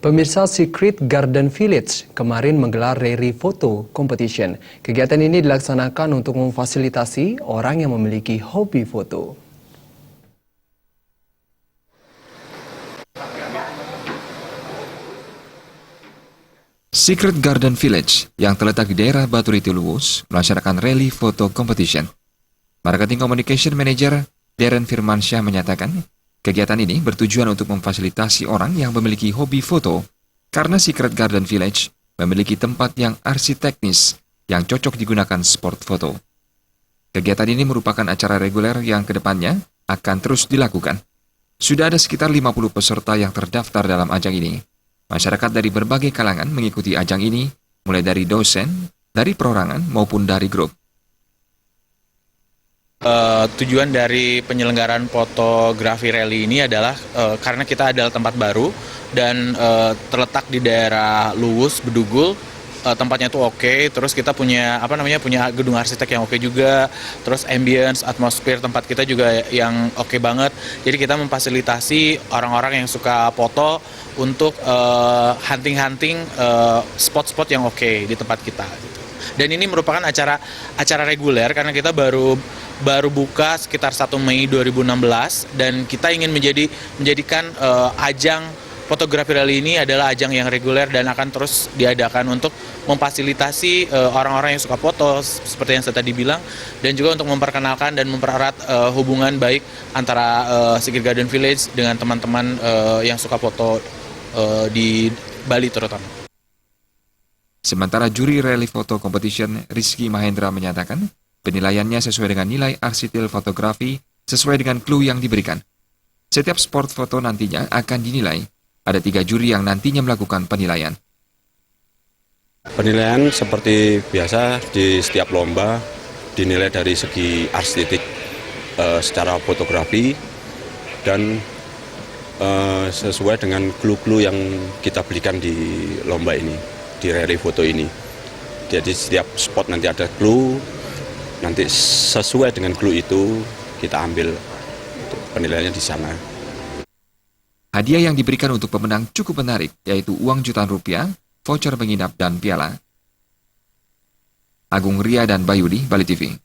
Pemirsa, Secret Garden Village kemarin menggelar rally photo competition. Kegiatan ini dilaksanakan untuk memfasilitasi orang yang memiliki hobi foto. Secret Garden Village yang terletak di daerah Baturiti Luwus melaksanakan rally photo competition. Marketing Communication Manager Darren Firmansyah menyatakan, kegiatan ini bertujuan untuk memfasilitasi orang yang memiliki hobi foto karena Secret Garden Village memiliki tempat yang arsiteknis yang cocok digunakan sport foto. Kegiatan ini merupakan acara reguler yang kedepannya akan terus dilakukan. Sudah ada sekitar 50 peserta yang terdaftar dalam ajang ini. Masyarakat dari berbagai kalangan mengikuti ajang ini, mulai dari dosen, dari perorangan maupun dari grup. Tujuan dari penyelenggaraan fotografi rally ini adalah karena kita adalah tempat baru dan terletak di daerah Luwus, Bedugul. Tempatnya itu oke, terus kita punya punya gedung arsitek yang oke juga, terus ambience, atmosfer tempat kita juga yang oke banget. Jadi kita memfasilitasi orang-orang yang suka foto untuk hunting-hunting spot-spot yang oke di tempat kita. Dan ini merupakan acara reguler karena kita baru buka sekitar 1 Mei 2016 dan kita ingin menjadikan ajang fotografi rally ini adalah ajang yang reguler dan akan terus diadakan untuk memfasilitasi orang-orang yang suka foto seperti yang saya tadi bilang, dan juga untuk memperkenalkan dan mempererat hubungan baik antara Secret Garden Village dengan teman-teman yang suka foto di Bali terutama. Sementara juri rally photo competition Rizky Mahendra menyatakan, penilaiannya sesuai dengan nilai arsitil fotografi sesuai dengan clue yang diberikan. Setiap sport foto nantinya akan dinilai. Ada 3 juri yang nantinya melakukan penilaian. Penilaian seperti biasa di setiap lomba dinilai dari segi estetik secara fotografi dan sesuai dengan clue-clue yang kita berikan di lomba ini, di rally foto ini. Jadi setiap spot nanti ada clue, nanti sesuai dengan clue itu kita ambil penilaiannya di sana. Hadiah yang diberikan untuk pemenang cukup menarik, yaitu uang jutaan rupiah, voucher menginap, dan piala. Agung Ria dan Bayudi, Bali TV.